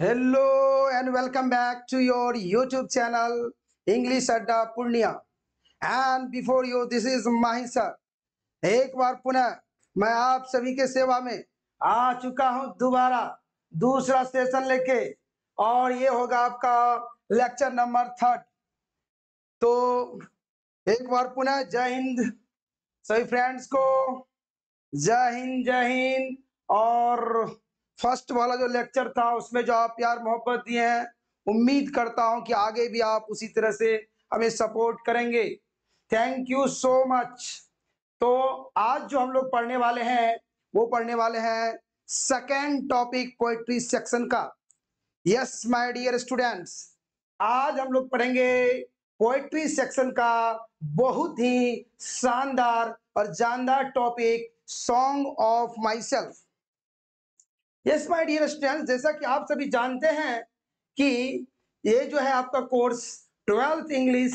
Hello and welcome back to your YouTube channel English Adda Purnia. And before you, this is Mahi sir. एक बार पुनः मैं आप सभी के सेवा में आ चुका हूं दोबारा दूसरा सेशन लेके और ये होगा आपका लेक्चर नंबर 3। तो एक बार पुनः जय हिंद सभी फ्रेंड्स को, जय हिंद जय हिंद। और फर्स्ट वाला जो लेक्चर था उसमें जो आप प्यार मोहब्बत दिए हैं, उम्मीद करता हूं कि आगे भी आप उसी तरह से हमें सपोर्ट करेंगे। Thank you so much. तो आज जो हम लोग पढ़ने वाले हैं वो पढ़ने वाले हैं सेकेंड टॉपिक पोएट्री सेक्शन का। यस माय डियर स्टूडेंट्स, आज हम लोग पढ़ेंगे पोएट्री सेक्शन का बहुत ही शानदार और जानदार topic song of my self. Yes my dear students, जैसा कि आप सभी जानते हैं कि ये जो है आपका course 12th English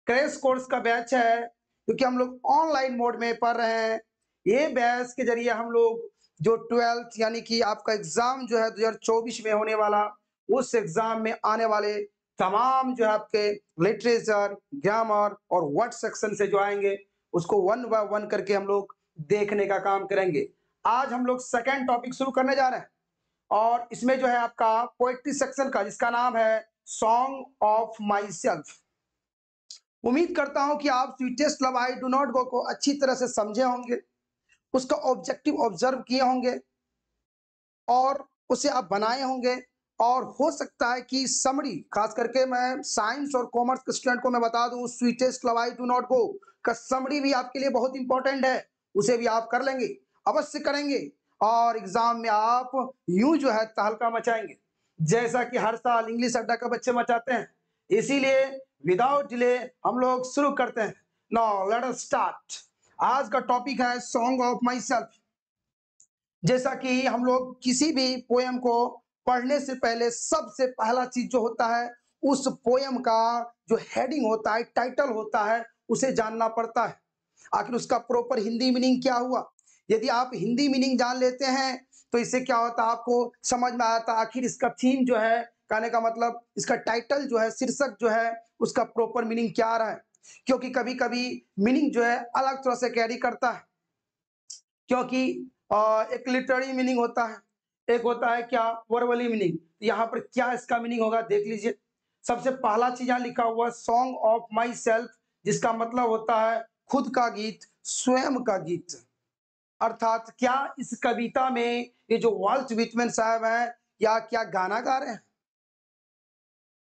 crash course का बैच है, क्योंकि हम लोग ऑनलाइन मोड में पढ़ रहे हैं। ये बैच के जरिए हम लोग जो 12th यानी कि आपका एग्जाम जो है 2024 में होने वाला, उस एग्जाम में आने वाले तमाम जो है आपके लिटरेचर, ग्रामर और वर्ड सेक्शन से जो आएंगे उसको वन बाय वन करके हम लोग देखने का काम करेंगे। आज हम लोग सेकेंड टॉपिक शुरू करने जा रहे हैं और इसमें जो है आपका पोएट्री सेक्शन का, जिसका नाम है सॉन्ग ऑफ माई सेल्फ। उम्मीद करता हूं कि आप sweetest love I do not go को अच्छी तरह से समझे होंगे, उसका ऑब्जेक्टिव ऑब्जर्व किए होंगे और उसे आप बनाए होंगे। और हो सकता है कि समरी, खास करके मैं साइंस और कॉमर्स के स्टूडेंट को मैं बता दूं, sweetest love I do not go का समरी भी आपके लिए बहुत इंपॉर्टेंट है, उसे भी आप कर लेंगे, अवश्य करेंगे और एग्जाम में आप यूं जो है तहलका मचाएंगे, जैसा कि हर साल इंग्लिश अड्डा के बच्चे मचाते हैं। इसीलिए विदाउट डिले हम लोग शुरू करते हैं। Now let us start. आज का टॉपिक है सॉन्ग ऑफ माई सेल्फ। जैसा कि हम लोग किसी भी पोएम को पढ़ने से पहले सबसे पहला चीज जो होता है, उस पोएम का जो हेडिंग होता है, टाइटल होता है, उसे जानना पड़ता है। आखिर उसका प्रॉपर हिंदी मीनिंग क्या हुआ। यदि आप हिंदी मीनिंग जान लेते हैं तो इससे क्या होता है, आपको समझ में आता आखिर इसका थीम जो है, कहने का मतलब इसका टाइटल जो है, शीर्षक जो है, उसका प्रॉपर मीनिंग क्या आ रहा है। क्योंकि कभी कभी मीनिंग जो है अलग तरह से कैरी करता है, क्योंकि एक लिटरेरी मीनिंग होता है, एक होता है क्या वर्बली मीनिंग। यहाँ पर क्या इसका मीनिंग होगा देख लीजिए। सबसे पहला चीज यहाँ लिखा हुआ सॉन्ग ऑफ माई सेल्फ, जिसका मतलब होता है खुद का गीत, स्वयं का गीत। अर्थात क्या इस कविता में ये जो वाल्ट विटमैन साहब हैं, क्या गाना गा रहे हैं?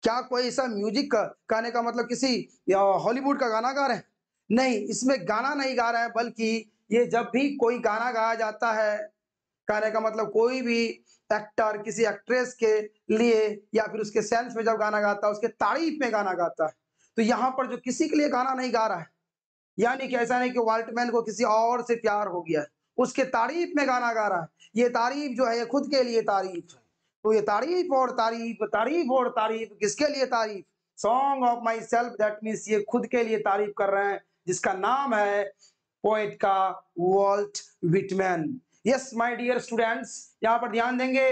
क्या कोई ऐसा म्यूजिक का गाने का मतलब किसी हॉलीवुड का गाना गा रहे हैं? नहीं, इसमें गाना नहीं गा रहे हैं, बल्कि ये जब भी कोई गाना गाया जाता है, कहने का मतलब कोई भी एक्टर किसी एक्ट्रेस के लिए या फिर उसके सेंस में जब गाना गाता है, उसके तारीफ में गाना गाता है। तो यहाँ पर जो किसी के लिए गाना नहीं गा रहा है, यानी कि ऐसा नहीं कि वाल्टमैन को किसी और से प्यार हो गया है, उसके तारीफ में गाना गा रहा है। ये तारीफ जो है ये खुद के लिए तारीफ है। तो ये तारीफ और तारीफ, तारीफ और तारीफ, किसके लिए तारीफ? Song of my self, that means ये खुद के लिए तारीफ कर रहे हैं, जिसका नाम है पोएट का Walt Whitman. Yes my dear students, यहाँ पर ध्यान देंगे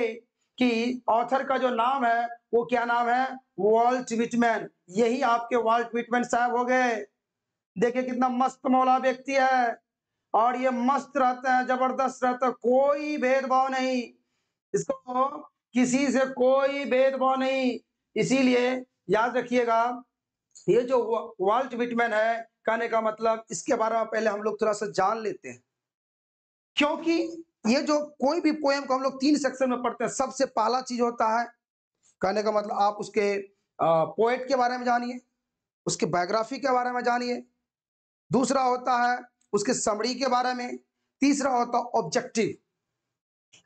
कि ऑथर का जो नाम है वो क्या नाम है? Walt Whitman. यही आपके वॉल्ट विटमैन साहब हो गए। देखिए कितना मस्त मौला व्यक्ति है, और ये मस्त रहते हैं, जबरदस्त रहता है, कोई भेदभाव नहीं, इसको किसी से कोई भेदभाव नहीं। इसीलिए याद रखिएगा, ये जो वाल्ट विटमैन है, कहने का मतलब इसके बारे में पहले हम लोग थोड़ा सा जान लेते हैं। क्योंकि ये जो कोई भी पोएम को हम लोग 3 सेक्शन में पढ़ते हैं। सबसे पहला चीज होता है, कहने का मतलब आप उसके पोएट के बारे में जानिए, उसके बायोग्राफी के बारे में जानिए। दूसरा होता है उसके समरी के बारे में। तीसरा होता है ऑब्जेक्टिव।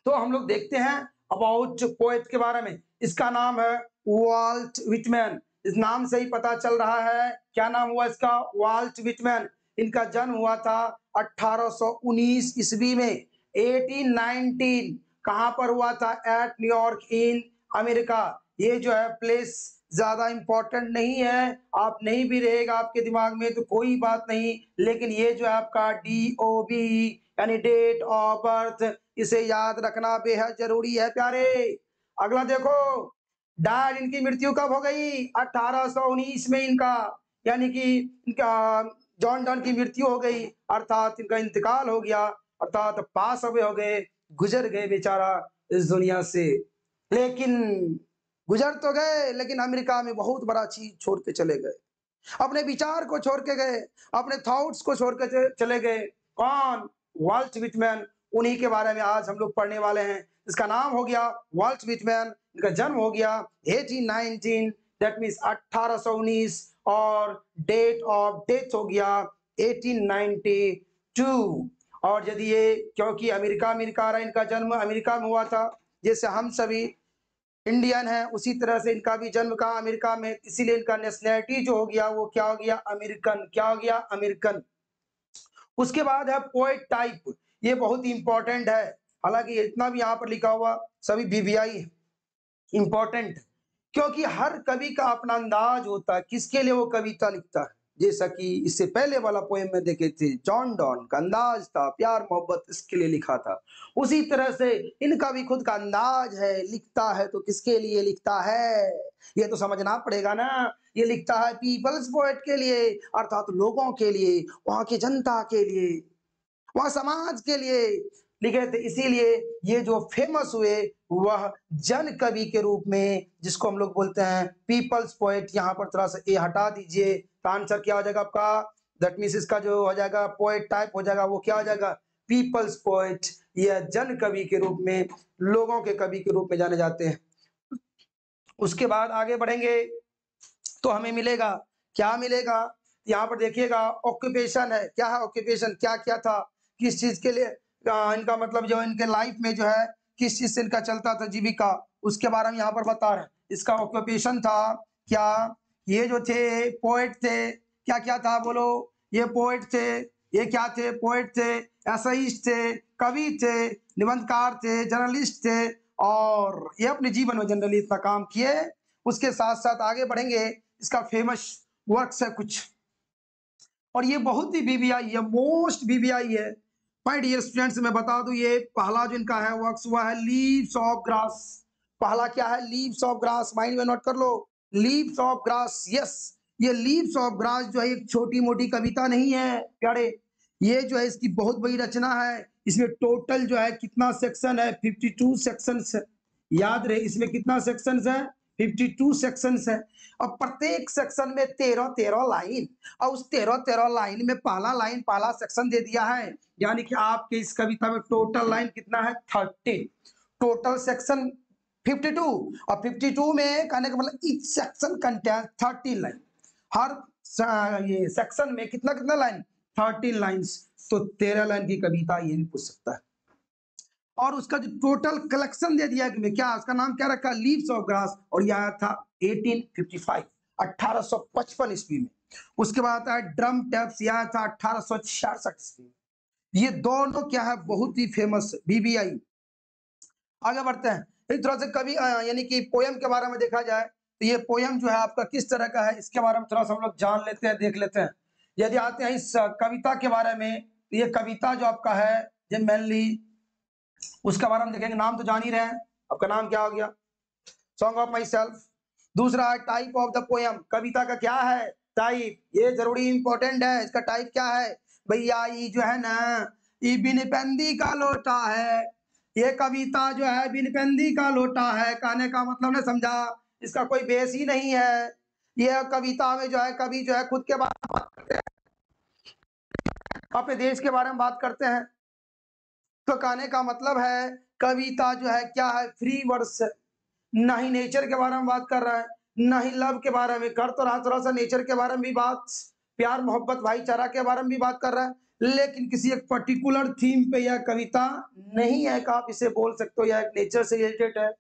तो हम लोग देखते हैं अबाउट पोएट के बारे में। इसका नाम है वाल्ट विटमैन। इस नाम से ही पता चल रहा है, क्या नाम हुआ इसका? Walt Whitman. इनका जन्म हुआ था 1819 ईस्वी में, 1819। कहां पर हुआ था? Eight New York in America. ये जो है प्लेस ज्यादा इंपॉर्टेंट नहीं है, आप नहीं भी रहेगा आपके दिमाग में तो कोई बात नहीं, लेकिन ये जो है आपका DOB यानी डेट ऑफ बर्थ, इसे याद रखना बेहद जरूरी है प्यारे। अगला देखो, डैड इनकी मृत्यु कब हो गई? 1819 में इनका, यानी कि इनका जॉन डॉन की मृत्यु हो गई, अर्थात इनका इंतकाल हो गया, अर्थात पास अवे हो गए, गुजर गए बेचारा इस दुनिया से। लेकिन गुजर तो गए, लेकिन अमेरिका में बहुत बड़ा चीज छोड़ के चले गए। अपने विचार को छोड़ के गए, अपने थॉट्स को छोड़ के चले गए। कौन? Walt Whitman. उन्हीं के बारे में आज हम लोग पढ़ने वाले हैं। इसका नाम हो गया वाल्ट व्हिटमैन। इनका जन्म हो गया 1819, दैट मीन्स 1819, और डेट ऑफ डेथ हो गया 1892। और यदि ये, क्योंकि अमेरिका रहा, इनका जन्म अमेरिका में हुआ था, जैसे हम सभी इंडियन है, उसी तरह से इनका भी जन्म कहा अमेरिका में, इसीलिए इनका नेशनैलिटी जो हो गया वो क्या हो गया? अमेरिकन। क्या हो गया? अमेरिकन। उसके बाद है पोएट टाइप। ये बहुत इंपॉर्टेंट है, हालांकि इतना भी यहाँ पर लिखा हुआ सभी बीबीआई है, इंपॉर्टेंट, क्योंकि हर कवि का अपना अंदाज होता है किसके लिए वो कविता लिखता है। जैसा कि इससे पहले वाला पोएम में देखे थे, जॉन डॉन का अंदाज था प्यार मोहब्बत इसके लिए लिखा था, उसी तरह से इनका भी खुद का अंदाज है। लिखता है तो किसके लिए लिखता है, ये तो समझना पड़ेगा ना। ये लिखता है पीपल्स पोएट के लिए, अर्थात लोगों के लिए, वहां की जनता के लिए, वह समाज के लिए लिखे थे। इसीलिए ये जो फेमस हुए वह जन कवि के रूप में, जिसको हम लोग बोलते हैं पीपल्स पोएट। यहाँ पर थोड़ा सा ए हटा दीजिए, तो आंसर क्या हो जाएगा आपका? दैट मीन्स इसका जो हो जाएगा पोएट टाइप हो जाएगा, वो क्या हो जाएगा? People's poet. यह जन कवि के रूप में, लोगों के कवि के रूप में जाने जाते हैं। उसके बाद आगे बढ़ेंगे तो हमें मिलेगा, क्या मिलेगा? यहाँ पर देखिएगा ऑक्यूपेशन है। क्या है ऑक्यूपेशन? क्या क्या था, किस चीज के लिए इनका, मतलब जो इनके लाइफ में जो है किस चीज से इनका चलता था जीविका, उसके बारे में यहाँ पर बता रहे हैं। इसका ऑक्यूपेशन था क्या? ये जो थे पोएट थे, क्या क्या था बोलो? ये पोएट थे, ये क्या थे? पोएट थे, एसाइस्ट थे, कवि थे, निबंधकार थे, जर्नलिस्ट थे, और ये अपने जीवन में जनरली इतना काम किए। उसके साथ साथ आगे बढ़ेंगे, इसका फेमस वर्क्स है कुछ, और ये बहुत ही बीबीआई है, मोस्ट बीबीआई है। माय डियर स्टूडेंट्स, मैं बता दूं, ये पहला जो इनका है वर्क्स हुआ है लीव्स ऑफ ग्रास। पहला क्या है? Leaves of grass. माइंड में नोट कर लो, लीव्स ऑफ ग्रास। यस, ये लीव्स ऑफ ग्रास जो है एक छोटी मोटी कविता नहीं है प्यारे, ये जो है इसकी बहुत बड़ी रचना है। इसमें टोटल जो है कितना सेक्शन है? 52 सेक्शंस है। याद रहे, इसमें कितना सेक्शंस है? 52 सेक्शंस है। और प्रत्येक सेक्शन में 13-13 लाइन, और उस 13-13 लाइन में पहला लाइन पहला सेक्शन दे दिया है, यानी कि आपके इस कविता में टोटल लाइन कितना है? 30। टोटल सेक्शन 52, और 52 में कहने का मतलब ईच सेक्शन कंटेन 30 लाइन। हर ये सेक्शन में कितना कितना लाइन? 30 लाइन्स। तो 13 लाइन की कविता ये भी पूछ सकता है। और उसका जो टोटल कलेक्शन दे दिया कि क्या, उसका नाम क्या रखा? लीव्स ऑफ ग्रास, और यह आया था 1855, 1855 ईस्वी में। उसके बाद आता है ड्रम टैप्स, यह आया था 1866 ईस्वी में। ये दोनों क्या है? बहुत ही फेमस बीबीआई। आगे बढ़ते हैं, इस तरह से कवि यानी कि पोयम के बारे में देखा जाए तो ये पोयम जो है आपका किस तरह का है, इसके बारे में थोड़ा सा हम लोग जान लेते हैं, देख लेते हैं। यदि आते हैं इस कविता के बारे में, तो ये कविता जो आपका है ये मेनली, उसका बारे में देखेंगे। नाम तो जान ही रहे हैं, आपका नाम क्या हो गया? Song of my self. दूसरा है टाइप ऑफ द पोयम, कविता का क्या है? टाइप। ये जरूरी इंपॉर्टेंट है, इसका टाइप क्या है भैया? ये जो है ना, ये बिनपेंदी का लोटा है। ये कविता जो है बिनपेंदी का लोटा है, कहने का मतलब ने समझा, इसका कोई बेस ही नहीं है। यह कविता में जो है कवि जो है खुद के बारे में बात करते हैं, अपने देश के बारे में बात करते हैं। तो कहने का मतलब है कविता जो है क्या है? फ्री वर्ड्स है। ना ही नेचर के बारे में बात कर रहा है, ना ही लव के बारे में। कर तो रहा थोड़ा सा नेचर के बारे में भी बात, प्यार मोहब्बत भाईचारा के बारे में भी बात कर रहा है, लेकिन किसी एक पर्टिकुलर थीम पे यह कविता नहीं है कि आप इसे बोल सकते हो यह नेचर से रिलेटेड है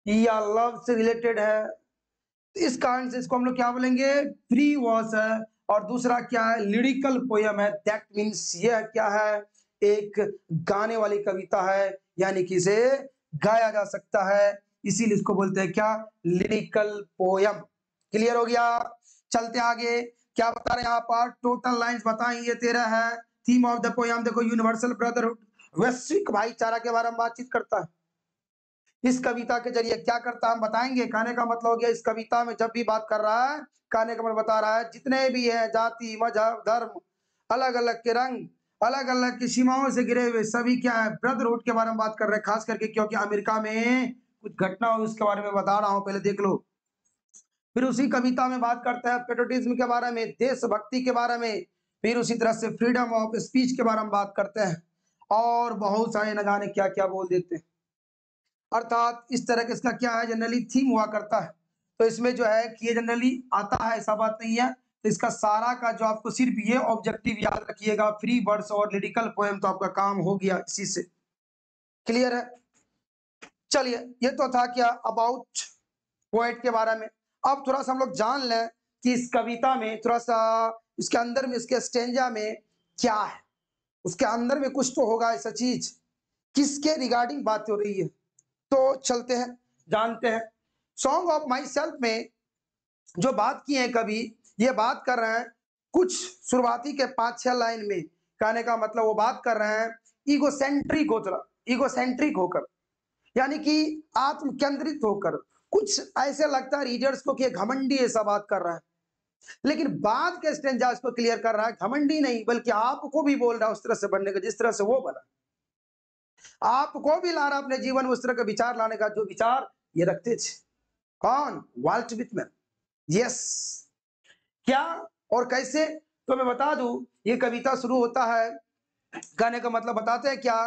या लव से रिलेटेड है। तो इस कारण से इसको हम लोग क्या बोलेंगे? फ्री वर्स है। और दूसरा क्या है? लिरिकल पोयम है। दैट मीन्स यह क्या है? एक गाने वाली कविता है, यानी कि इसे गाया जा सकता है, इसीलिए इसको बोलते हैं क्या? Lyrical poem. क्लियर हो गया? चलते आगे, क्या बता रहे हैं यहाँ पर? टोटल लाइंस बताएं, ये 13 है। थीम ऑफ द पोयम देखो, यूनिवर्सल ब्रदरहुड, वैश्विक भाईचारा के बारे में बातचीत करता है। इस कविता के जरिए क्या करता है हम बताएंगे। कहने का मतलब हो गया इस कविता में जब भी बात कर रहा है, कहने का मतलब बता रहा है जितने भी है जाति मजहब धर्म, अलग अलग के रंग, अलग अलग की सीमाओं से घिरे हुए सभी क्या है ब्रदरहुड के बारे में बात कर रहे हैं, खास करके क्योंकि अमेरिका में कुछ घटना हुई उसके बारे में बता रहा हूं, पहले देख लो। फिर उसी कविता में बात करता है पेट्रियोटिज्म के बारे में, देशभक्ति के बारे में, फिर उसी तरह से फ्रीडम ऑफ स्पीच के बारे में बात करते हैं, और बहुत सारे न जाने क्या क्या बोल देते हैं। अर्थात इस तरह का इसका क्या है जनरली थीम हुआ करता है। तो इसमें जो है कि ये जनरली आता है, ऐसा बात नहीं है। तो इसका सारा का जो आपको सिर्फ ये ऑब्जेक्टिव याद रखिएगा, फ्री वर्ड्स और लिरिकल पोएम, तो आपका काम हो गया इसी से। क्लियर है? चलिए, ये तो था क्या अबाउट पोएट के बारे में। अब थोड़ा सा हम लोग जान लें कि इस कविता में थोड़ा सा इसके अंदर में इसके स्टेंजा में क्या है। उसके अंदर में कुछ तो होगा ऐसा चीज, किसके रिगार्डिंग बात हो रही है। तो चलते हैं जानते हैं। सॉन्ग ऑफ माई सेल्फ में जो बात की है कवि, ये बात कर रहे हैं कुछ शुरुआती के 5-6 लाइन में। कहने का मतलब वो बात कर रहे हैं ईगोसेंट्रिक होकर, यानी कि आत्म केंद्रित होकर। कुछ ऐसे लगता है रीडर्स को कि ये घमंडी ऐसा बात कर रहा है, लेकिन बाद के स्टेंजा इसको क्लियर कर रहा है घमंडी नहीं बल्कि आपको भी बोल रहा है उस तरह से बनने का जिस तरह से वो बना। आपको भी ला रहा अपने जीवन में उस तरह का विचार लाने का जो विचार ये रखते थे। कौन? Walt Whitman. यस। क्या और कैसे? तो मैं बता दूं, ये कविता शुरू होता है, गाने का मतलब बताते हैं क्या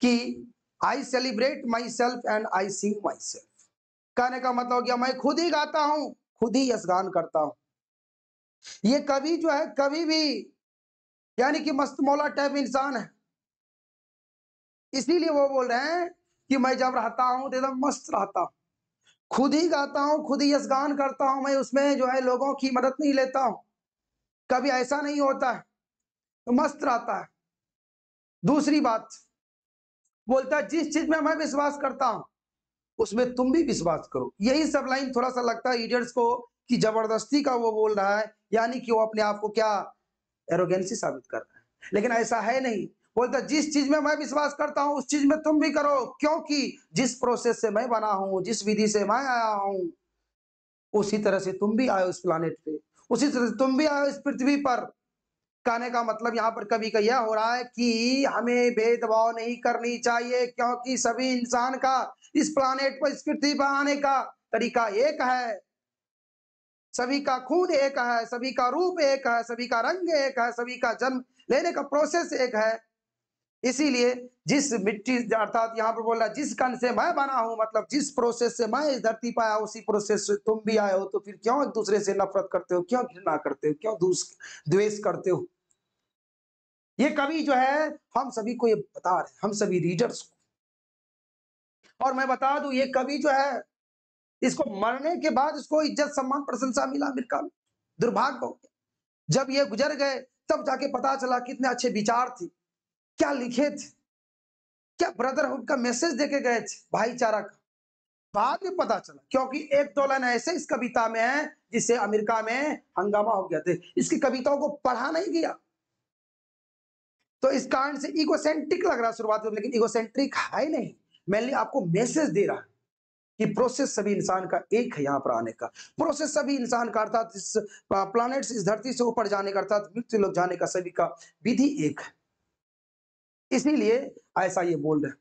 कि I celebrate my self and I sing my self. कहने का मतलब हो गया मैं खुद ही गाता हूं, खुद ही यशगान करता हूं। ये कवि जो है कभी भी यानी कि मस्त मौला टाइप इंसान है, इसीलिए वो बोल रहे हैं कि मैं जब रहता हूं तो एकदम मस्त रहता हूं, खुद ही गाता हूं, खुद ही यशगान करता हूं, मैं उसमें जो है लोगों की मदद नहीं लेता हूं, कभी ऐसा नहीं होता है, तो मस्त रहता है। दूसरी बात बोलता है जिस चीज में मैं विश्वास करता हूं उसमें तुम भी विश्वास करो। यही सब लाइन थोड़ा सा लगता है इडियट्स को कि जबरदस्ती का वो बोल रहा है, यानी कि वो अपने आप को क्या एरोगेंसी साबित कर रहा है, लेकिन ऐसा है नहीं। बोलता जिस चीज में मैं विश्वास करता हूं उस चीज में तुम भी करो, क्योंकि जिस प्रोसेस से मैं बना हूं, जिस विधि से मैं आया हूं, उसी तरह से तुम भी आए उस प्लानेट पे, उसी तरह से तुम भी आए इस पृथ्वी पर। कहने का मतलब यहाँ पर कवि का यह हो रहा है कि हमें भेदभाव नहीं करनी चाहिए, क्योंकि सभी इंसान का इस प्लानेट पर इस पृथ्वी पर आने का तरीका एक है, सभी का खून एक है, सभी का रूप एक है, सभी का रंग एक है, सभी का जन्म लेने का प्रोसेस एक है। इसीलिए जिस मिट्टी अर्थात यहाँ पर बोल रहा है जिस कण से मैं बना हूं, मतलब जिस प्रोसेस से मैं इस धरती पर आया उसी प्रोसेस से तुम भी आए हो, तो फिर क्यों एक दूसरे से नफरत करते हो, क्यों घृणा करते हो, क्यों द्वेष करते हो। ये कवि जो है हम सभी को ये बता रहे हैं, हम सभी रीडर्स को। और मैं बता दूं ये कवि जो है इसको मरने के बाद इसको इज्जत सम्मान प्रशंसा मिला अमेरिका में। दुर्भाग्य हो गया जब ये गुजर गए तब जाके पता चला कितने अच्छे विचार थे, क्या लिखे थे, क्या ब्रदरहुड का मैसेज देके गए थे, भाईचारा का। बाद में पता चला क्योंकि एक दो लाइन ऐसे इस कविता में है जिससे अमेरिका में हंगामा हो गया था, इसकी कविताओं को पढ़ा नहीं गया। तो इस कारण से इगोसेंट्रिक लग रहा है शुरुआत में, लेकिन इगोसेंट्रिक है नहीं, मेनली आपको मैसेज दे रहा है कि प्रोसेस सभी इंसान का एक है, यहाँ पर आने का प्रोसेस सभी इंसान का, अर्थात इस प्लैनेट इस धरती से ऊपर जाने का, अर्थात मृत्यु लोग जाने का सभी का विधि एक है। इसीलिए ऐसा ये बोल रहे हैं।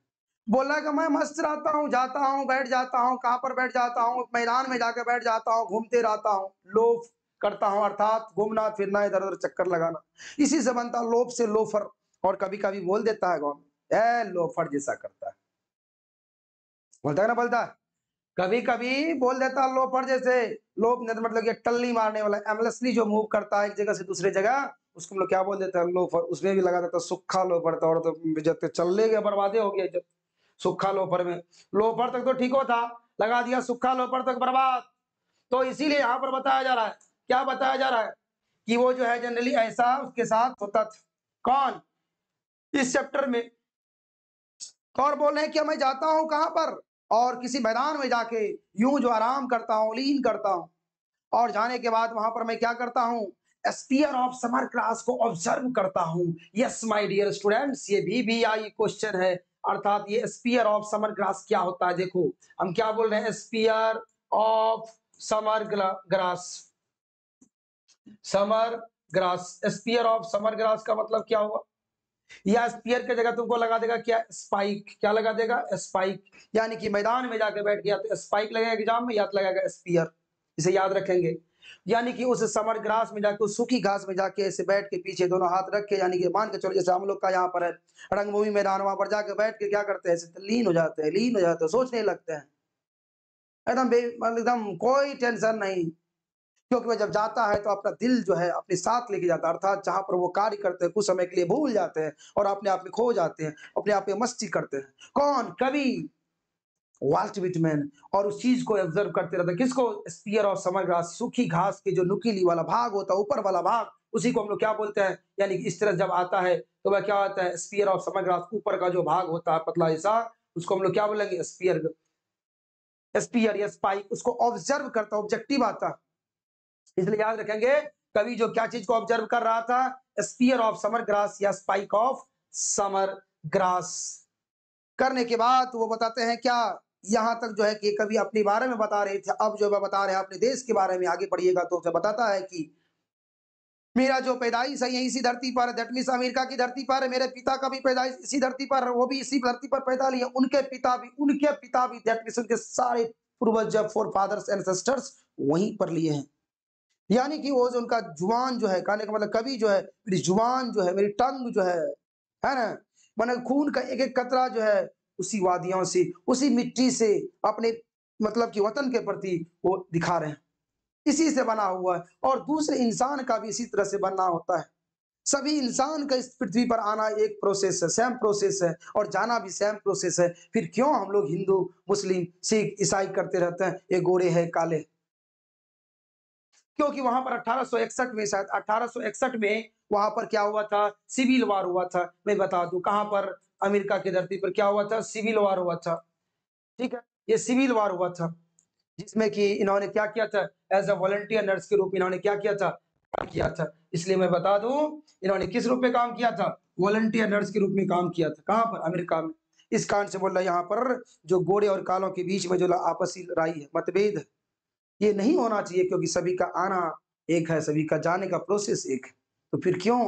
बोल रहा है कि मैं मस्त रहता हूँ, जाता हूँ बैठ जाता हूँ, कहाँ पर बैठ जाता हूँ, मैदान में जाकर बैठ जाता हूँ, घूमते रहता हूँ, लोफ करता हूँ, अर्थात घूमना फिरना इधर उधर चक्कर लगाना, इसी से बनता लोफ से लोफर। और कभी कभी बोल देता है गाँव में ए लोफर जैसा करता है, बोलता है ना, बोलता है कभी कभी बोल देता लोफर जैसे। लोफ मतलब ये टल्ली मारने वाला, एमलेसली जो मूव करता है एक जगह से दूसरे जगह, उसको हम लोग क्या बोल देते हैं लोफर। उसमें भी लगा देता सूखा लोफर, तो और तो जब चल ले गया बर्बादे हो गया। जब सूखा लोफर में, लोफर तक तो ठीक हो था, लगा दिया सूखा लोफर तक बर्बाद। तो इसीलिए यहाँ पर बताया जा रहा है, क्या बताया जा रहा है कि वो जो है जनरली ऐसा उसके साथ होता था। कौन? इस चैप्टर में और बोल रहे हैं कि मैं जाता हूं कहां पर, और किसी मैदान में जाके यूं जो आराम करता हूं, लीन करता हूं, और जाने के बाद वहां पर मैं क्या करता हूं, स्पीयर ऑफ समर क्लास को ऑब्जर्व करता हूं। यस माय डियर स्टूडेंट्स, ये भी आई क्वेश्चन है, अर्थात ये स्पीयर ऑफ समर ग्रास क्या होता है। देखो हम क्या बोल रहे हैं, spear of summer grass, summer grass, spear of summer grass का मतलब क्या हुआ, या स्पीयर की जगह तुमको लगा देगा क्या, स्पाइक, क्या लगा देगा, स्पाइक, यानी कि मैदान में जाके बैठ गया तो स्पाइक लगेगा एग्जाम में, या तो लगेगा स्पीयर, इसे याद रखेंगे। यानी कि उस समर ग्रास में जाके, उस सूखी घास में जाके ऐसे बैठ के पीछे दोनों हाथ रख के, यानी कि मान के चलो जैसे हम लोग का यहाँ पर है रंगभूमि मैदान, वहां पर जाके बैठ के क्या करते हैं, ऐसे लीन हो जाते हैं, लीन हो जाते हैं, सोचने लगते हैं, एकदम कोई टेंशन नहीं। क्योंकि वह जब जाता है तो अपना दिल जो है अपने साथ लेके जाता है, अर्थात जहां पर वो कार्य करते हैं कुछ समय के लिए भूल जाते हैं और अपने आप में खो जाते हैं, अपने आप में मस्ती करते हैं। कौन, कवि वाल्ट विटमैन, और उस चीज को ऑब्जर्व करते रहते हैं। किसको, स्पीयर ऑफ समर ग्रास, सूखी घास के जो नुकीली वाला भाग होता है, ऊपर वाला भाग, उसी को हम लोग क्या बोलते हैं, यानी कि इस तरह जब आता है तो वह क्या होता है, स्पीयर ऑफ समर ग्रास, ऊपर का जो भाग होता है पतला हिस्सा, उसको हम लोग क्या बोलेंगे, स्पीयर, स्पीयर या स्पाइक, उसको ऑब्जर्व करता, ऑब्जेक्टिव आता, इसलिए याद रखेंगे कवि जो क्या चीज को ऑब्जर्व कर रहा था, स्पीयर ऑफ समर ग्रास या स्पाइक ऑफ समर ग्रास। करने के बाद वो बताते हैं क्या, यहां तक जो है कि कवि अपने बारे में बता रहे थे, अब जो मैं बता रहे हैं अपने देश के बारे में, आगे पढ़िएगा तो उसे बताता है कि मेरा जो पैदाइश है यही इसी धरती पर, दैट मीन्स अमेरिका की धरती पर, मेरे पिता का भी पैदाइश इसी धरती पर, वो भी इसी धरती पर पैदा लिए, उनके पिता भी दैट मीन्स उनके सारे पूर्वज, फोर फादर्स एंसेस्टर्स वहीं पर लिए हैं। यानी कि वो जो उनका जुबान जो है, कहने का मतलब कवि जो है, मेरी जुबान जो है, मेरी टंग जो है ना, माने खून का एक एक कतरा जो है उसी वादियों से, उसी मिट्टी से अपने मतलब कि वतन के प्रति वो दिखा रहे हैं, इसी से बना हुआ है। और दूसरे इंसान का भी इसी तरह से बनना होता है। सभी इंसान का इस पृथ्वी पर आना एक प्रोसेस है, सेम प्रोसेस है, और जाना भी सेम प्रोसेस है। फिर क्यों हम लोग हिंदू, मुस्लिम, सिख, ईसाई करते रहते हैं, ये गोरे हैं, काले, क्योंकि वहां पर 1861 में, शायद 1861 में वहां पर क्या हुआ था, सिविल वार हुआ था। मैं बता दूं कहां पर, अमेरिका की धरती पर क्या हुआ था, सिविल वार हुआ था। ठीक है, ये सिविल वार हुआ था, जिसमें कि इन्होंने क्या किया था, एज अ वॉलंटियर नर्स के रूप में इन्होंने क्या किया था, काम किया था। इसलिए मैं बता दूं इन्होंने किस रूप में काम किया था, वॉलंटियर नर्स के रूप में काम किया था। कहां पर, अमेरिका में। इस कारण से बोल रहा है यहाँ पर जो गोरे और कालों के बीच में जो आपसी लड़ाई है, मतभेद है, ये नहीं होना चाहिए, क्योंकि सभी का आना एक है, सभी का जाने का प्रोसेस एक है, तो फिर क्यों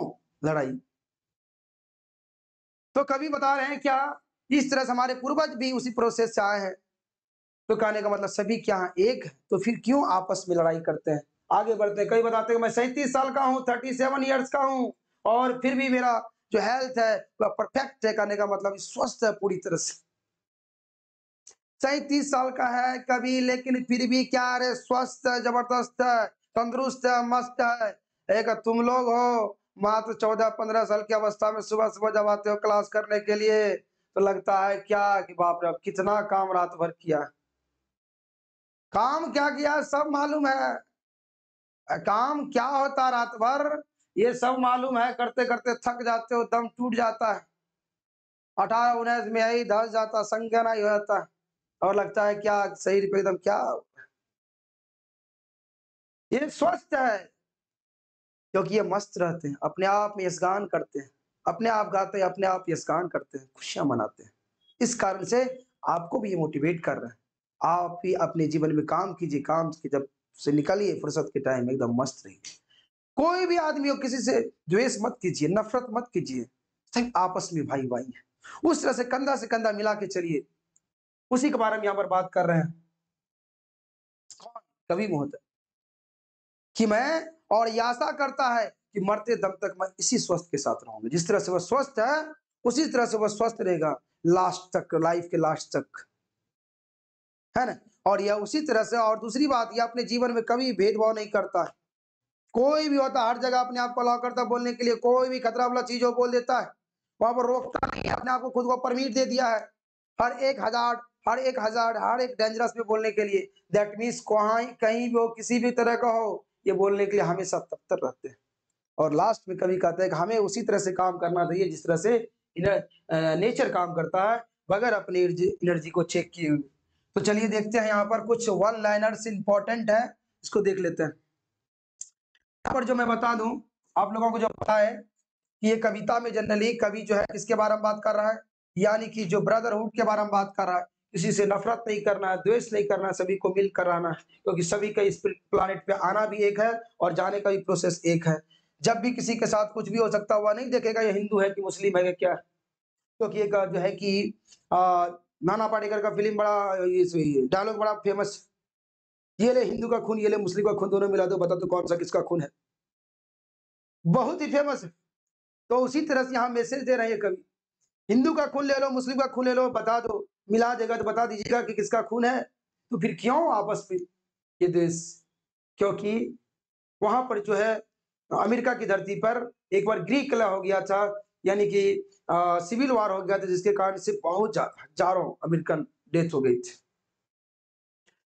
लड़ाई। तो कवि बता रहे हैं क्या, इस तरह से हमारे पूर्वज भी उसी प्रोसेस से आए हैं, तो कहने का मतलब सभी क्या एक है, तो फिर क्यों आपस में लड़ाई करते हैं। आगे बढ़ते हैं, कई बताते हैं मैं 37 साल का हूँ, 37 ईयर्स का हूँ, और फिर भी मेरा जो हेल्थ है वह परफेक्ट है, कहने का मतलब स्वस्थ है पूरी तरह से। 37 साल का है कभी, लेकिन फिर भी क्या, अरे स्वस्थ है, जबरदस्त है, तंदुरुस्त है, मस्त है। एक तुम लोग हो मात्र 14-15 साल की अवस्था में सुबह सुबह जब आते हो क्लास करने के लिए, तो लगता है क्या कि बाप रे, अब कितना काम रात भर किया। काम क्या किया सब मालूम है, काम क्या होता रात भर ये सब मालूम है, करते करते थक जाते हो, दम टूट जाता है, 18-19 में ही धस जाता, संज्ञा नहीं हो जाता है, और लगता है क्या शरीर पे एकदम क्या, ये स्वस्थ है, क्योंकि ये मस्त रहते हैं, अपने आप में यशगान करते हैं, अपने आप गाते हैं, अपने आप यशगान करते हैं, खुशियां मनाते हैं। इस कारण से आपको भी ये मोटिवेट कर रहे हैं, आप भी अपने जीवन में काम कीजिए, काम की जब से निकलिए फुर्सत के टाइम एकदम मस्त रहिए। कोई भी आदमी हो, किसी से द्वेष मत कीजिए, नफरत मत कीजिए, सब आपस में भाई भाई है, उस तरह से कंधा से कंधा मिला के चलिए। उसी के बारे में यहाँ पर बात कर रहे हैं कौन, कवि महोदय, कि मैं, और ये आशा करता है कि मरते दम तक मैं इसी स्वस्थ के साथ रहूंगा, जिस तरह से वह स्वस्थ है उसी तरह से वह स्वस्थ रहेगा लास्ट तक, लाइफ के लास्ट तक, है ना। और यह उसी तरह से, और दूसरी बात, यह अपने जीवन में कभी भेदभाव नहीं करता है, कोई भी होता हर जगह अपने आप को अलाउ करता बोलने के लिए, कोई भी खतरा वाला चीज हो बोल देता है, वहां पर रोकता नहीं है, अपने आप को खुद को परमिट दे दिया है हर एक हजार, हर एक डेंजरस में बोलने के लिए। दैट मीन्स कहीं भी हो, किसी भी तरह का हो, ये बोलने के लिए हमेशा तत्पर रहते हैं। और लास्ट में कवि कहते हैं कि हमें उसी तरह से काम करना चाहिए जिस तरह से नेचर काम करता है, बगैर अपनी एनर्जी को चेक किए हुए। तो चलिए देखते हैं यहाँ पर कुछ वन लाइनर्स इंपॉर्टेंट है, इसको देख लेते हैं। यहाँ पर जो मैं बता दूं आप लोगों को, जो पता है कि ये कविता में जनरली कवि जो है किसके बारे में बात कर रहा है, यानी कि जो ब्रदरहुड के बारे में बात कर रहा है, किसी से नफरत नहीं करना है, द्वेष नहीं करना है, सभी को मिलकर रहना है, क्योंकि सभी का इस प्लानेट पे आना भी एक है और जाने का भी प्रोसेस एक है। जब भी किसी के साथ कुछ भी हो सकता हुआ नहीं देखेगा ये हिंदू है कि मुस्लिम है कि क्या है। क्योंकि एक जो है कि अ, नाना पाटेकर का फ़िल्म बड़ा ये डायलॉग बड़ा फ़ेमस, "ये ले हिंदू का खून, ये ले मुस्लिम का खून, दोनों मिला दो, बता दो कौन-सा किसका खून है?" बहुत ही फ़ेमस है। तो उसी तरह से यहाँ मैसेज दे रहे हैं ये कवि, हिंदू का खून ले लो, मुस्लिम का खून ले लो, बता दो, मिला देगा तो बता दीजिएगा कि किसका खून है। तो फिर क्यों आपस में ये द्वेष? क्योंकि वहाँ पर जो है अमेरिका की धरती पर एक बार ग्रीक कलह हो गया था, यानी कि सिविल वार हो गया था जिसके कारण से बहुत हज़ारों अमेरिकन डेथ हो गई थी।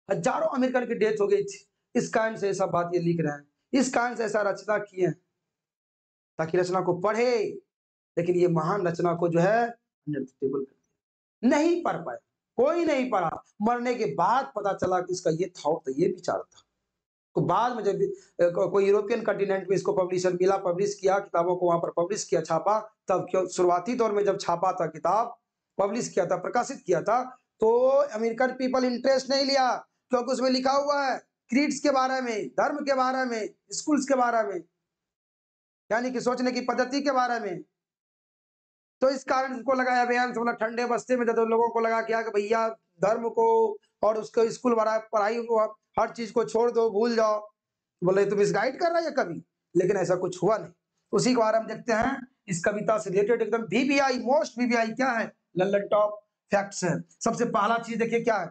हज़ारों अमेरिकन की डेथ हो गई थी। इस कारण से ये सब बात ये लिख रहे हैं। इस कारण से ऐसा रचना किए हैं, ताकि रचना को पढ़े, लेकिन ये महान रचना को जो है अनरिलेटेबल कर दिया। नहीं पढ़ पाए, कोई नहीं पढ़ा। मरने के बाद पता चला कि इसका ये थॉट था, ये विचार था। तो बाद में जब कोई यूरोपियन कॉन्टिनेंट में इसको पब्लिशर मिला, पब्लिश किया, किताबों को वहाँ पर पब्लिश किया, छापा, तब क्यों शुरुआती दौर में जब छापा था किताब, पब्लिश किया था, प्रकाशित किया था, तो अमेरिकन पीपल इंटरेस्ट नहीं लिया, क्योंकि उसमें लिखा हुआ है क्रीड्स के बारे में, धर्म के बारे में, स्कूल्स के बारे में, यानी कि सोचने की पद्धति के बारे में। तो इस कारण इसको लगाया बयान से, मतलब ठंडे बस्ते में जब लोगों को लगा क्या कि भैया धर्म को और उसको स्कूल वाला पढ़ाई को हर चीज को छोड़ दो, भूल जाओ, बोले तुम मिसगाइड कर रहे हो कभी, लेकिन ऐसा कुछ हुआ नहीं। उसी के बारे में देखते हैं, इस कविता से रिलेटेड एकदम वीवीआई, मोस्ट वीवीआई क्या है, लल्लन टॉप फैक्ट्स है। सबसे पहला चीज देखिए क्या है,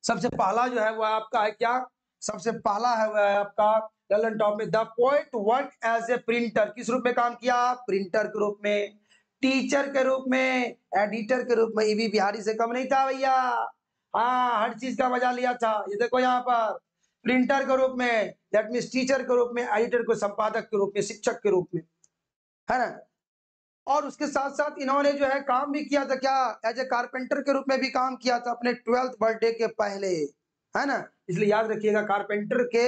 सबसे पहला जो है वो आपका है क्या, सबसे पहला है वो है आपका लल्लन टॉप में, the poet work as a printer, किस रूप में काम किया, प्रिंटर के रूप में, टीचर के रूप में, एडिटर के रूप में। ईवी बिहारी से कम नहीं था भैया, हाँ हर चीज का मजा लिया था। ये देखो यहाँ पर प्रिंटर के रूप में, दैट मीन्स टीचर के रूप में, एडिटर को संपादक के रूप में, शिक्षक के रूप में, है ना। और उसके साथ-साथ इन्होंने जो है काम भी किया था क्या, एज़ ए कारपेंटर के रूप में भी काम किया था अपने 12th बर्थडे के पहले, है ना? इसलिए याद रखिएगा कारपेंटर के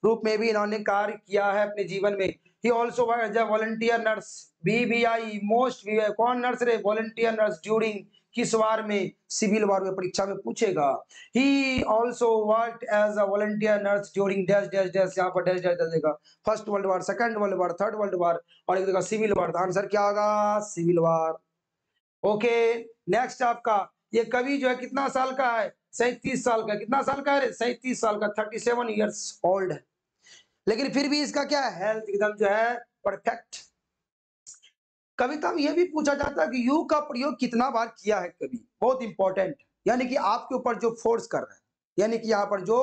रूप में भी इन्होंने कार्य किया है अपने जीवन में। He also work as a volunteer nurse, बीबीआई मोस्ट वी कौन नर्स रहे? वॉलंटियर नर्स ड्यूरिंग किस वार में? सिविल वार में, परीक्षा में पूछेगा। He also worked as a volunteer nurse during dash dash dash, यहाँ पर डैश डैश डैश देगा। First world war, second world war, third world war और एक जगह सिविल वार। तो आंसर क्या होगा? सिविल वार। ओके, नेक्स्ट आपका ये कवि जो है कितना साल का है? 37 साल का। कितना साल का है? 37 साल का, 37 इयर्स ओल्ड है। लेकिन फिर भी इसका क्या है? हेल्थ एकदम जो है परफेक्ट। कविता में यह भी पूछा जाता है कि यू का प्रयोग कितना बार किया है कवि, बहुत इंपॉर्टेंट, यानी कि आपके ऊपर जो फोर्स कर रहे हैं, यानी कि यहाँ पर जो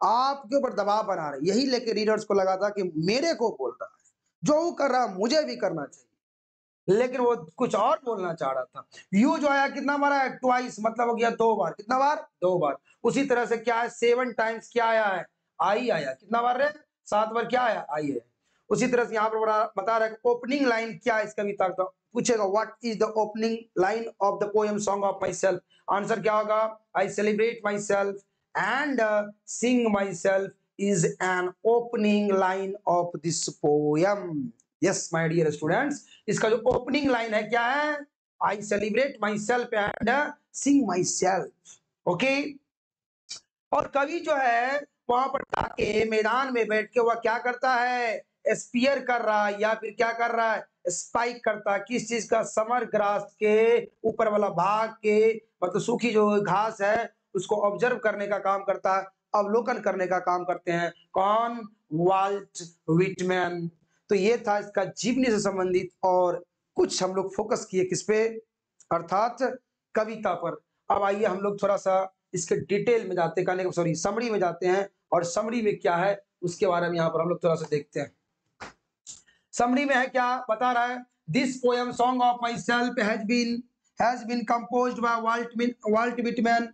आपके ऊपर दबाव बना रहे हैं, यही लेके रीडर्स को लगा था कि मेरे को बोल रहा है, जो वो कर रहा है मुझे भी करना चाहिए, लेकिन वो कुछ और बोलना चाह रहा था। यू जो आया कितना बार आया? ट्वाइस, मतलब हो गया 2 बार। कितना बार? 2 बार। उसी तरह से क्या है, 7 टाइम्स क्या आया है? आई आया। कितना बार रे? 7 बार क्या आया? आई है। उसी तरह से यहाँ पर बता रहा है ओपनिंग लाइन क्या है इस कविता का, पूछेगा what is the opening line of the poem song of my self. Answer क्या होगा? I celebrate my self and sing my self is an opening line of this poem. Yes my dear students, इसका जो opening line है क्या है? I celebrate my self and sing my self. Okay, और कवि जो है वहां पर जाके मैदान में बैठ के वह क्या करता है? स्पीयर कर रहा है या फिर क्या कर रहा है? स्पाइक करता है। किस चीज का? समर ग्रास के ऊपर वाला भाग के, मतलब सूखी जो घास है उसको ऑब्जर्व करने का काम करता है, अवलोकन करने का काम करते हैं। कौन? Walt Whitman. तो ये था इसका जीवनी से संबंधित, और कुछ हम लोग फोकस किए किस पे? अर्थात कविता पर। अब आइए हम लोग थोड़ा सा इसके डिटेल में जाते हैं, सॉरी समरी में जाते हैं, और समरी में क्या है उसके बारे में यहाँ पर हम लोग थोड़ा सा देखते हैं। समरी में है क्या बता रहा है? This poem song of my self has been composed by Walt Whitman.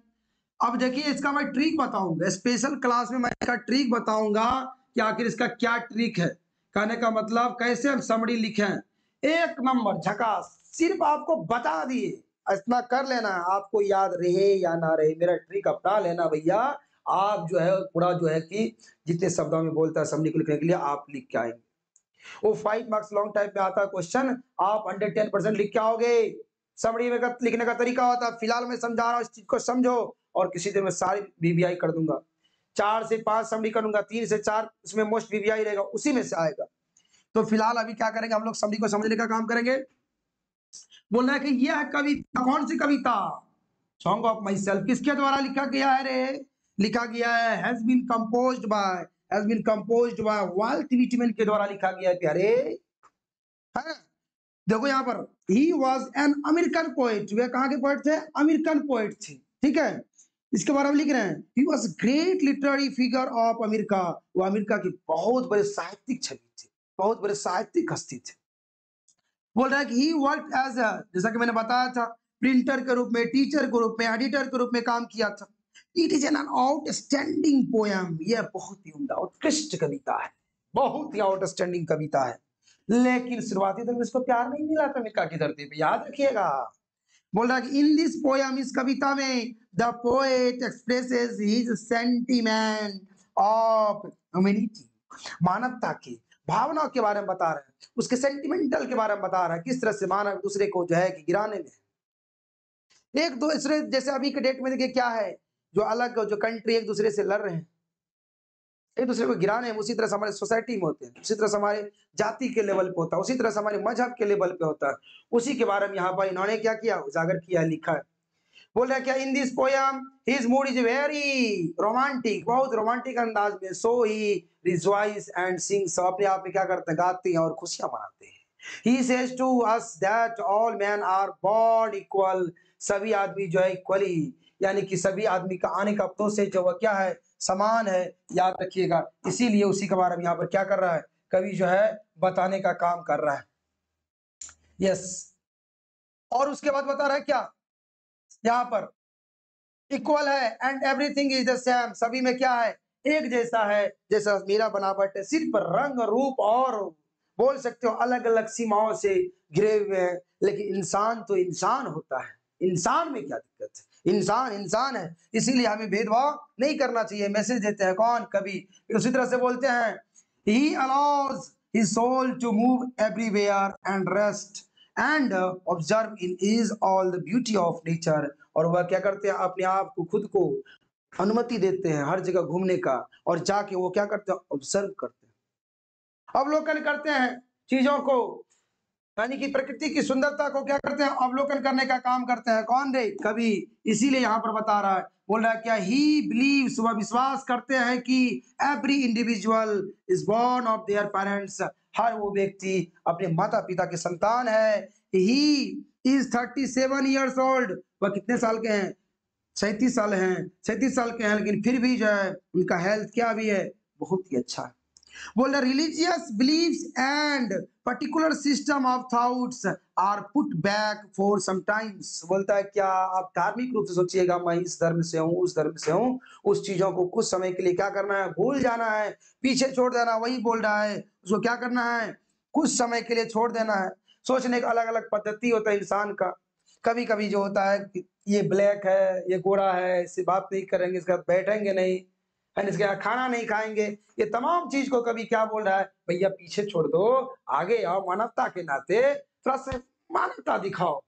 अब देखिए इसका मैं ट्रिक बताऊंगा, स्पेशल क्लास में मैं इसका ट्रिक बताऊंगा कि आखिर इसका क्या ट्रिक है। कहने का मतलब कैसे हम समरी लिखें, एक नंबर झकास, सिर्फ आपको बता दिए, इतना कर लेना, आपको याद रहे या ना रहे, मेरा ट्रिक अपना लेना भैया। आप जो है पूरा जो है कि जितने शब्दों में बोलता है समरी को लिखने के लिए आप लिख के आएंगे। वो 5 मार्क्स लॉन्ग टाइप में आता है क्वेश्चन, आप 110% लिख के आओगे। समरी में लिखने का तरीका होता है, फिलहाल मैं समझा रहा हूँ, इस चीज को समझो और किसी दिन मैं सारी वीवीआई कर दूंगा। 4 से 5 समरी करूंगा, 3 से 4 इसमें मोस्ट वीवीआई रहेगा, उसी में से आएगा। तो फिलहाल अभी क्या करेंगे, हम लोग समरी को समझने का काम करेंगे। बोल रहा है कि यह कविता कौन सी कविता, सॉन्ग ऑफ माई सेल्फ, किसके द्वारा लिखा गया है रे? लिखा गया है has been composed by Walt Whitman के द्वारा लिखा गया है प्यारे। है देखो यहाँ पर, he was an American poet, वे कहाँ के पोएट थे? अमेरिकन पोएट थे, ठीक है। इसके बारे में लिख रहे हैं, he was great literary figure of America, वो अमेरिका की बहुत बड़े साहित्यिक छवि थे, बहुत बड़े साहित्यिक हस्ती थे। बोल रहा है कि ही वर्क एज जैसा कि मैंने बताया था, प्रिंटर के रूप में, टीचर के रूप में, एडिटर के रूप में काम किया था। It is an outstanding poem, यह बहुत ही उम्दा उत्कृष्ट कविता है, बहुत ही आउटस्टैंडिंग कविता है। लेकिन शुरुआती दौर में इसको प्यार नहीं मिला था अमेरिका की धरती पे, याद रखिएगा। बोल रहा है कि इन दिस पोएम, इस कविता में the poet expresses his sentiment of humanity, मानवता की भावनाओं के बारे में बता रहे हैं, उसके सेंटिमेंटल के बारे में बता रहा है, किस तरह से मानव दूसरे को जो है कि गिराने में एक दूसरे, जैसे अभी के डेट में देखिए क्या है, जो अलग जो कंट्री एक दूसरे से लड़ रहे हैं, एक दूसरे को गिराने में, उसी तरह से हमारे सोसाइटी में होते हैं, उसी तरह से हमारे जाति के लेवल पे होता है, उसी तरह से हमारे मजहब के लेवल पे होता है। उसी के बारे में यहाँ पर इन्होंने क्या किया, उजागर किया, लिखा है। बोल रहा है क्या, in this poem his mood is very romantic, बहुत रोमांटिक अंदाज में, सो ही रिजॉइस एंड सिंग्स, अपने आप में क्या करते हैं, गाते हैं और खुशियां मनाते हैं। He says to us that all man are born equal, सभी आदमी जो है इक्वली, यानी कि सभी आदमी का आने का प्रोसेस जो वह क्या है, समान है, याद रखिएगा। इसीलिए उसी के बारे में यहाँ पर क्या कर रहा है, कवि जो है बताने का काम कर रहा है। यस, और उसके बाद बता रहा है क्या, यहाँ पर इक्वल है and everything is the same, सभी में क्या है, एक जैसा है, जैसा मेरा बनावट है, सिर्फ रंग रूप और बोल सकते हो अलग अलग सीमाओं से घिरे हुए हैं, लेकिन इंसान तो इंसान होता है, इंसान में क्या दिक्कत है, इंसान इंसान है, इसीलिए हमें भेदभाव नहीं करना चाहिए। मैसेज देते हैं कौन, कवि। फिर उसी तरह से बोलते हैं, he allows his soul to move everywhere and rest and observe in is all the beauty of nature, और वह क्या करते हैं, अपने आप को, खुद को अनुमति देते हैं हर जगह घूमने का, और जाके वो क्या करते हैं, ऑब्जर्व करते हैं, अवलोकन करते हैं चीजों को, यानी कि प्रकृति की सुंदरता को क्या करते हैं, अवलोकन करने का काम करते हैं। कौन रे, कवि। इसीलिए यहाँ पर बता रहा है, बोल रहा है क्या, ही बिलीव्स, वह विश्वास करते हैं कि every individual is born of their parents, हर वो व्यक्ति अपने माता पिता के संतान है। ही इज 37 ईयर्स ओल्ड, वह कितने साल के हैं, 37 साल हैं, 37 साल के हैं, लेकिन फिर भी जो है उनका हेल्थ क्या भी है, बहुत ही अच्छा है। बोल रहा, religious believes and particular system of thoughts are put back for some times, बोलता है क्या, आप धार्मिक रूप से सोचिएगा, मैं इस धर्म से हूँ, उस धर्म से हूँ, उस चीजों को कुछ समय के लिए क्या करना है, भूल जाना है, पीछे छोड़ देना, वही बोल रहा है, उसको क्या करना है, कुछ समय के लिए छोड़ देना है। सोचने का अलग अलग पद्धति होता है इंसान का, कभी कभी जो होता है कि ये ब्लैक है, ये गोरा है, इससे बात नहीं करेंगे, इसके साथ बैठेंगे नहीं, इसके यहाँ खाना नहीं खाएंगे, ये तमाम चीज को कभी क्या बोल रहा है, भैया पीछे छोड़ दो, आगे आओ, मानवता के नाते थोड़ा सा मानवता दिखाओ,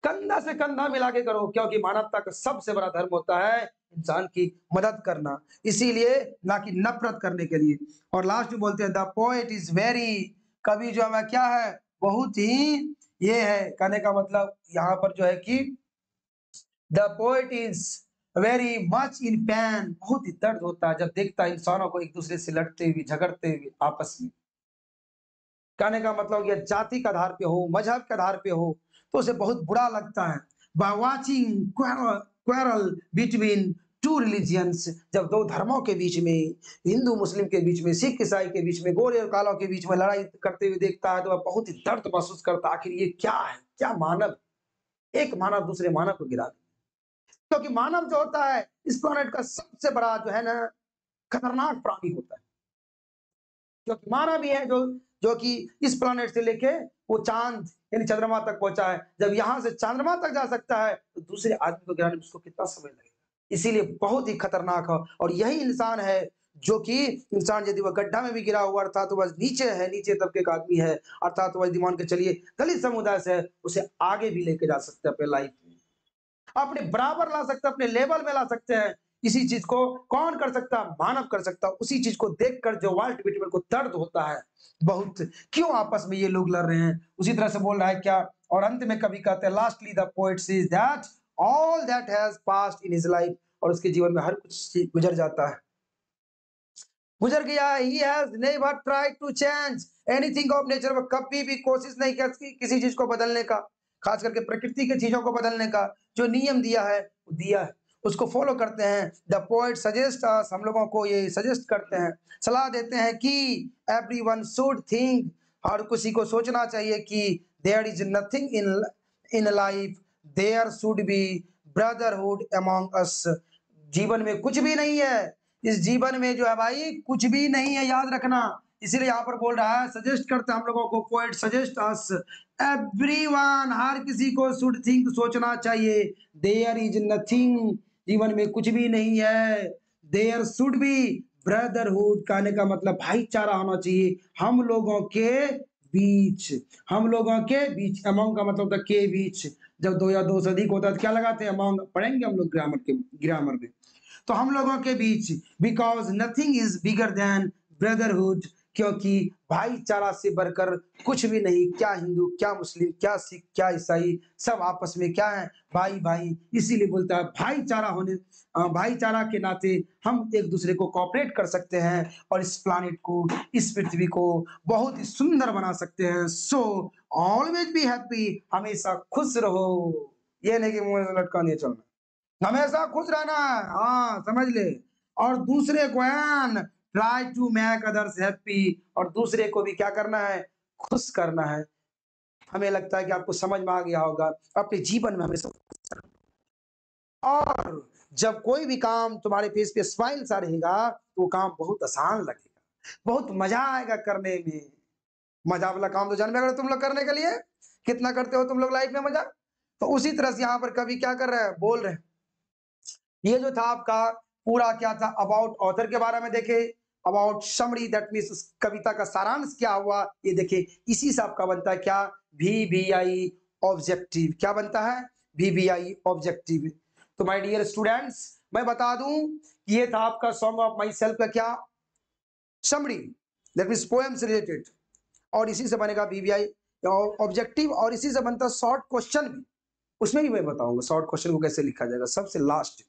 कंधा से कंधा मिला के करो, क्योंकि मानवता का सबसे बड़ा धर्म होता है इंसान की मदद करना, इसीलिए ना कि नफरत करने के लिए। और लास्ट में बोलते हैं, द पोएट इज वेरी, कवि जो है क्या है, बहुत ही, ये है कहने का मतलब यहाँ पर जो है कि the poet is very much in pen, बहुत ही दर्द होता है जब देखता है इंसानों को एक दूसरे से लड़ते हुए, झगड़ते हुए आपस में। कहने का मतलब यह जाति के आधार पे हो, मजहब के आधार पे हो, तो उसे बहुत बुरा लगता है। By watching quarrel between two religions, जब दो धर्मों के बीच में, हिंदू मुस्लिम के बीच में, सिख ईसाई के बीच में, गोरे और कालों के बीच में लड़ाई करते हुए देखता है, तो वह बहुत ही दर्द महसूस करता है, आखिर ये क्या है, क्या मानव, एक मानव दूसरे मानव को गिरा, क्योंकि मानव जो होता है इस प्लैनेट का सबसे बड़ा जो है ना खतरनाक प्राणी होता है, क्योंकि मानव ही है जो कि इस प्लैनेट से लेके वो चांद यानी चंद्रमा तक पहुंचा है। जब यहां से चंद्रमा तक जा सकता है तो दूसरे आदमी को गिराने में उसको कितना समय लगेगा, इसीलिए बहुत ही खतरनाक है। और यही इंसान है जो कि इंसान यदि वह गड्ढा में भी गिरा हुआ अर्थात वह नीचे है, नीचे तबके का आदमी है, अर्थात वह यदि मान के चलिए दलित समुदाय से है, उसे आगे भी लेके जा सकते हैं अपने लाइफ में, अपने बराबर ला सकते हैं, अपने लेवल में ला सकते हैं। इसी चीज को कौन कर सकता है? मानव कर सकता है। उसी चीज को देखकर जो वर्ल्ड बिटवीन को दर्द होता है बहुत, क्यों आपस में ये लोग लड़ रहे हैं, उसी तरह से बोल रहा है क्या। और अंत में कवि कहते हैं, lastly the poet says that all that has passed in his life, और उसके जीवन में हर कुछ गुजर जाता है, गुजर गया। He has never tried to change anything of nature, वो कभी भी कोशिश नहीं की किसी चीज को बदलने का, खास करके प्रकृति की चीजों को बदलने का। जो नियम दिया है वो दिया है, उसको फॉलो करते हैं। द पोएट सजेस्ट अस, हम लोगों को ये सजेस्ट करते हैं, सलाह देते हैं कि एवरीवन शुड थिंक, हर किसी को सोचना चाहिए कि there is nothing in in life, there should be brotherhood among us, जीवन में कुछ भी नहीं है, इस जीवन में जो है भाई कुछ भी नहीं है, याद रखना। इसीलिए यहाँ पर बोल रहा है, सजेस्ट करते हैं हम लोगों को, पोएट सजेस्ट अस, एवरीवन, हर किसी को शुड थिंक, सोचना चाहिए, देयर इज नथिंग, जीवन में कुछ भी नहीं है, देयर शुड बी ब्रदरहुड, कहने का मतलब भाईचारा होना चाहिए हम लोगों के बीच, हम लोगों के बीच। अमंग का मतलब होता है के बीच, जब दो या दो से अधिक होता है तो क्या लगाते हैं? अमंग। पढ़ेंगे हम लोग ग्रामर में। तो हम लोगों के बीच, because nothing is bigger than brotherhood, क्योंकि भाईचारा से बढ़कर कुछ भी नहीं। क्या हिंदू, क्या मुस्लिम, क्या सिख, क्या ईसाई, सब आपस में क्या है? भाई भाई। इसीलिए बोलता है भाईचारा होने, भाईचारा के नाते हम एक दूसरे को कोऑपरेट कर सकते हैं और इस प्लानिट को, इस पृथ्वी को बहुत ही सुंदर बना सकते हैं। सो ऑलवेज बी हैप्पी, हमेशा खुश रहो, ये नहीं कि मुंह से लटका नहीं चलना, हमेशा खुश रहना है, हाँ समझ ले। और दूसरे को and try to make others happy, और दूसरे को भी क्या करना है? खुश करना है। हमें लगता है कि आपको समझ में आ गया होगा। अपने जीवन में हमेशा खुश रहना। और जब कोई भी काम तुम्हारे फेस पे स्माइल सा रहेगा तो वो काम बहुत आसान लगेगा, बहुत मजा आएगा करने में। मजा वाला काम तो जानते अगर तुम लोग करने के लिए कितना करते हो तुम लोग लाइफ में मजा। तो उसी तरह से यहाँ पर कवि क्या कर रहे हैं? बोल रहे हैं। ये जो था आपका पूरा क्या था? अबाउट ऑथर के बारे में देखे, अबाउट समरी, दैट मींस उस कविता का सारांश क्या हुआ ये देखे। इसी से आपका बनता है क्या? VBI objective. क्या बनता है? VBI objective. तो माय डियर स्टूडेंट्स, मैं बता दूं कि ये था आपका सॉन्ग ऑफ माई सेल्फ का क्या? समरी, दैट मींस पोएम से रिलेटेड, और इसी से बनेगा VBI ऑब्जेक्टिव, और इसी से बनता शॉर्ट क्वेश्चन भी। उसमें भी मैं बताऊंगा शॉर्ट क्वेश्चन को कैसे लिखा जाएगा सबसे लास्ट।